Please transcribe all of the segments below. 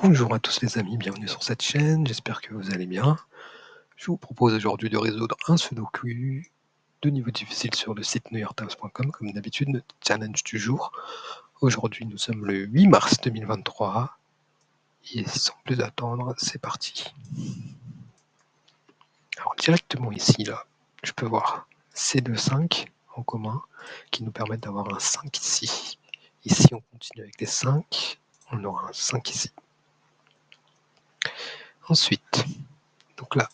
Bonjour à tous les amis, bienvenue sur cette chaîne, j'espère que vous allez bien. Je vous propose aujourd'hui de résoudre un sudoku de niveau difficile sur le site newyorktimes.com, comme d'habitude, notre challenge du jour. Aujourd'hui, nous sommes le 8 mars 2023 et sans plus attendre, c'est parti. Alors directement ici, là, je peux voir ces deux 5 en commun qui nous permettent d'avoir un 5 ici. Ici, on continue avec les 5, on aura un 5 ici. Ensuite, donc là,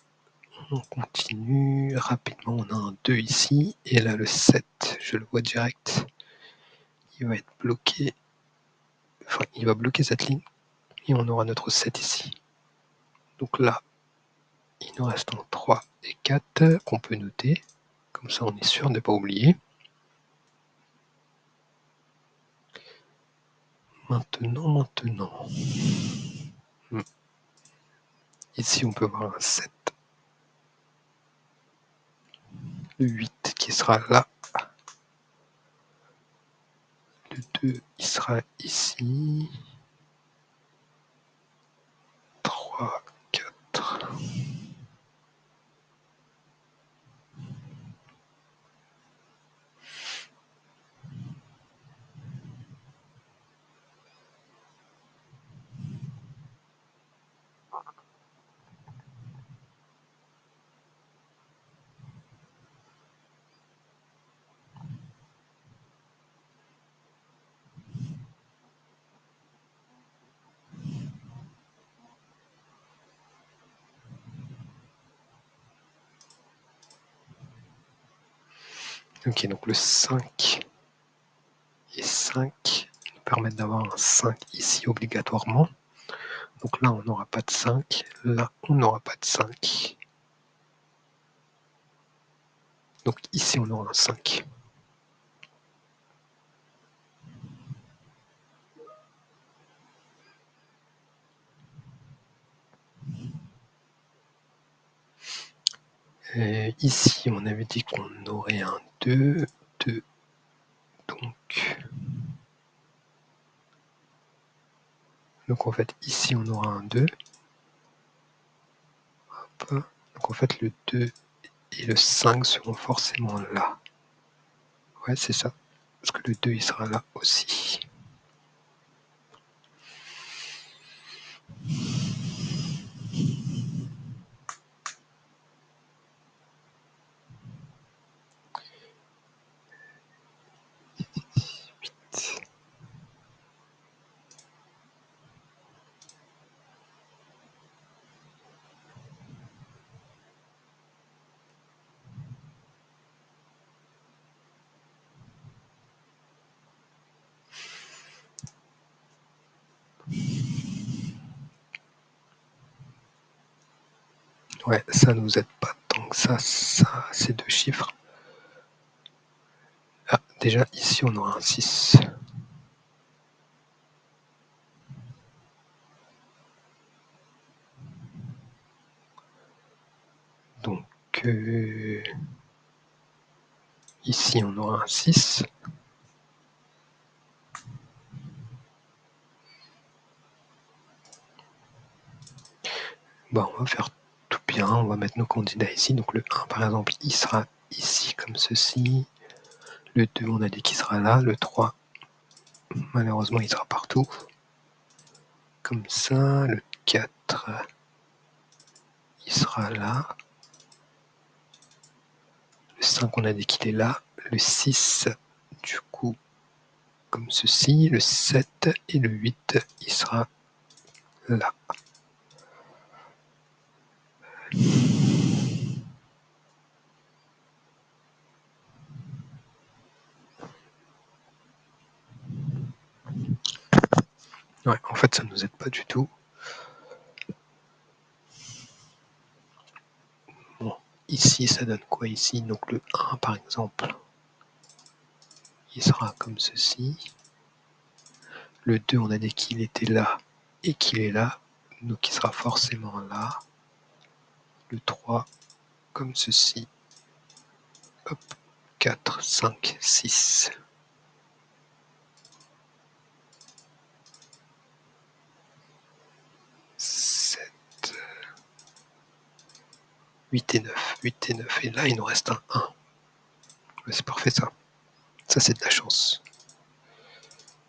on continue rapidement, on a un 2 ici, et là le 7, je le vois direct, il va être bloqué, enfin il va bloquer cette ligne, et on aura notre 7 ici. Donc là, il nous reste un 3 et 4 qu'on peut noter, comme ça on est sûr de ne pas oublier. Maintenant, ici on peut voir un 7, le 8 qui sera là, le 2 il sera ici, 3, 4, ok, donc le 5 et 5 nous permettent d'avoir un 5 ici obligatoirement. Donc là, on n'aura pas de 5. Là, on n'aura pas de 5. Donc ici, on aura un 5. Et ici, on avait dit qu'on aurait un 2, 2. Donc en fait, ici, on aura un 2. Hop. Donc en fait, le 2 et le 5 seront forcément là. Ouais, c'est ça. Parce que le 2, il sera là aussi. Ouais, ça ne nous aide pas tant que ça, ces deux chiffres. Ah, déjà, ici, on aura un 6. Donc, ici, on aura un 6. Bon, on va faire tout bien, on va mettre nos candidats ici. Donc le 1, par exemple, il sera ici comme ceci. Le 2, on a dit qu'il sera là. Le 3, malheureusement, il sera partout. Comme ça. Le 4, il sera là. Le 5, on a dit qu'il est là. Le 6, du coup, comme ceci. Le 7 et le 8, il sera là. Ouais, en fait, ça ne nous aide pas du tout. Bon, ici, ça donne quoi ici? Donc le 1, par exemple, il sera comme ceci. Le 2, on a dit qu'il était là et qu'il est là, donc il sera forcément là. Le 3, comme ceci. Hop, 4, 5, 6. 8 et 9, 8 et 9, et là il nous reste un 1. C'est parfait ça. Ça c'est de la chance.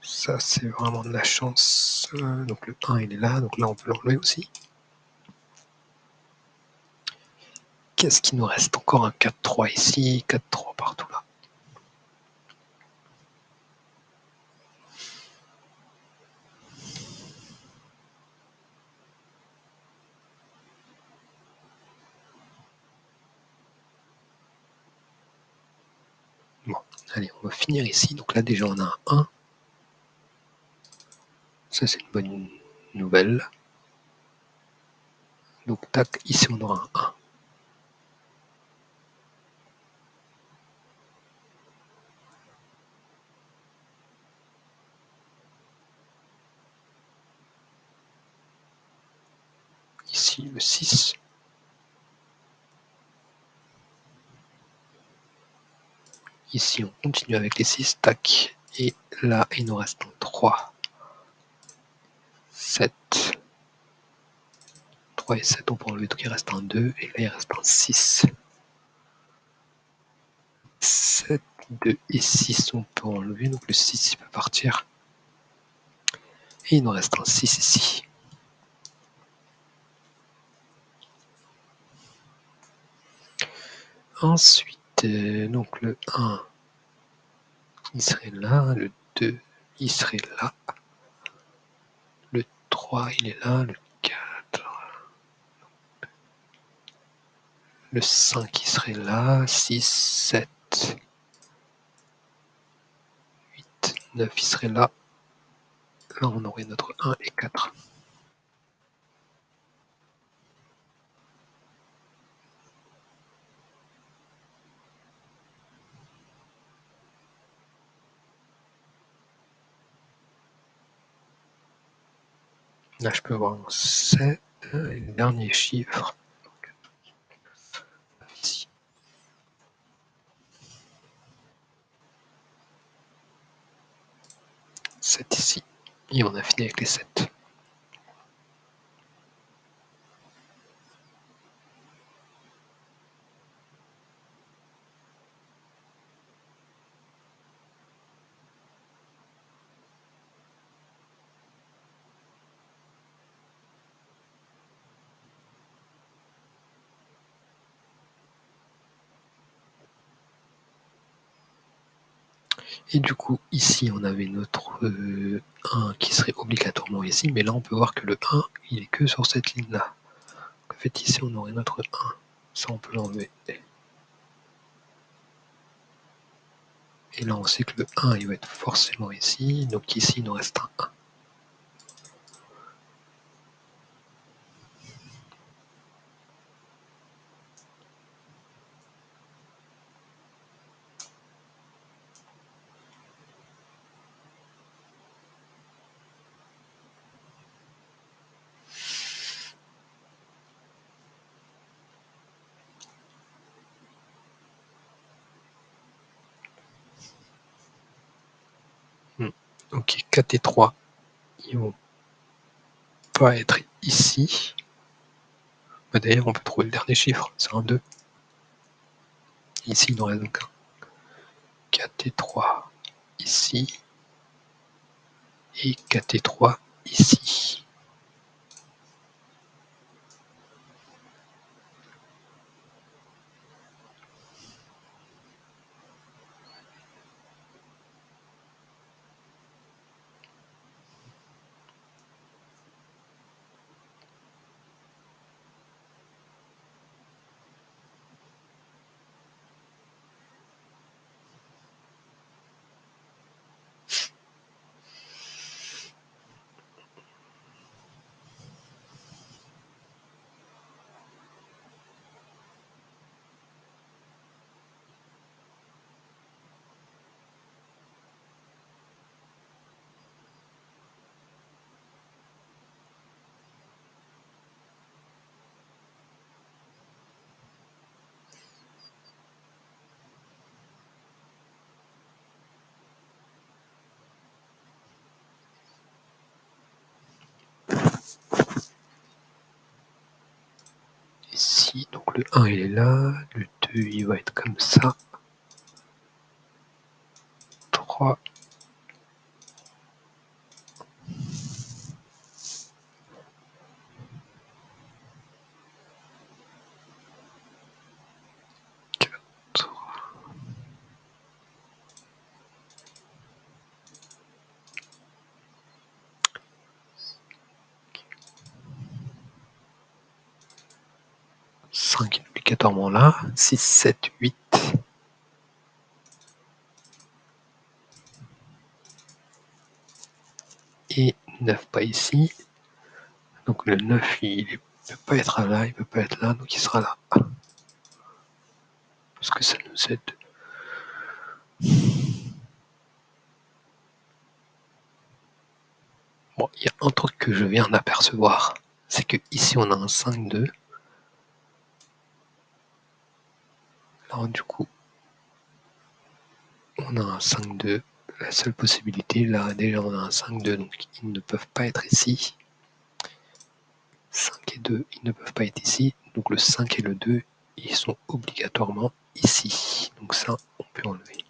Ça c'est vraiment de la chance. Donc le 1 il est là, donc là on peut l'enlever aussi. Qu'est-ce qui nous reste? Encore un 4-3 ici, 4-3 partout là. Bon, allez, on va finir ici. Donc là déjà on a un 1. Ça c'est une bonne nouvelle. Donc tac, ici on aura un 1. Ici le 6. Ici on continue avec les 6, tac. Et là il nous reste un 3. 7. 3 et 7 on peut enlever, donc il reste un 2. Et là il reste un 6. 7, 2 et 6 on peut enlever, donc le 6 il peut partir. Et il nous reste un 6 ici. Ensuite, donc le 1, il serait là, le 2, il serait là, le 3, il est là, le 4, le 5, il serait là, 6, 7, 8, 9, il serait là. Là, on aurait notre 1 et 4. Là, je peux avoir un 7, et le dernier chiffre, ici. 7 ici. Et on a fini avec les 7. Et du coup, ici, on avait notre 1 qui serait obligatoirement ici, mais là, on peut voir que le 1, il est que sur cette ligne-là. En fait, ici, on aurait notre 1. Ça, on peut l'enlever. Et là, on sait que le 1, il va être forcément ici. Donc ici, il nous reste un 1. Ok, 4 et 3, ils vont pas être ici. Bah, d'ailleurs, on peut trouver le dernier chiffre, c'est un 2. Ici, il nous reste donc un 4 et 3 ici. Et 4 et 3 ici. ici. Donc le 1 il est là, le 2 il va être comme ça. 3. Obligatoirement là, 6, 7, 8. Et 9 pas ici. Donc le 9 il ne peut pas être là, il ne peut pas être là, donc il sera là. Parce que ça nous aide. Bon, il y a un truc que je viens d'apercevoir, c'est que ici on a un 5-2. Alors du coup, on a un 5-2. La seule possibilité, là déjà on a un 5-2, donc ils ne peuvent pas être ici. 5 et 2, ils ne peuvent pas être ici. Donc le 5 et le 2, ils sont obligatoirement ici. Donc ça, on peut enlever.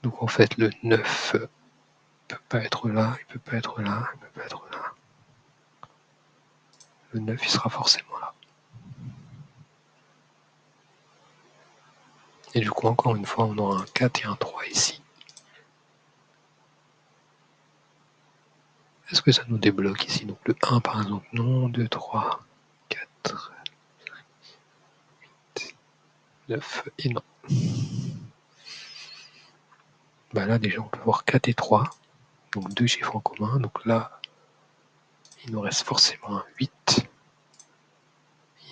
Donc en fait, le 9 peut pas être là, il peut pas être là, il peut pas être là. Le 9, il sera forcément là. Et du coup, encore une fois, on aura un 4 et un 3 ici. Est-ce que ça nous débloque ici? Donc le 1 par exemple, non, 2, 3, 4, 8, 9 et non. Bah là déjà on peut voir 4 et 3, donc deux chiffres en commun, donc là il nous reste forcément un 8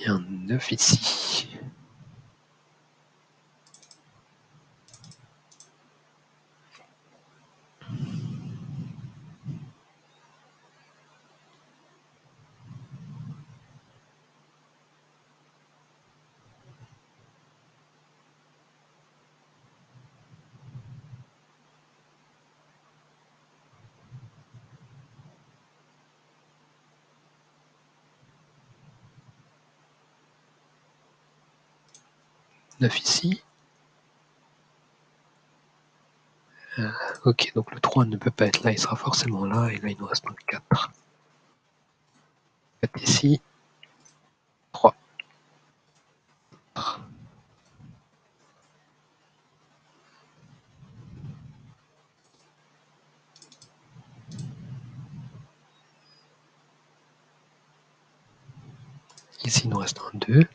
et un 9 ici. Ici. Ok, donc le 3 ne peut pas être là, il sera forcément là, et là il nous reste un 4. 4 ici, 3. Ici il nous reste un 2.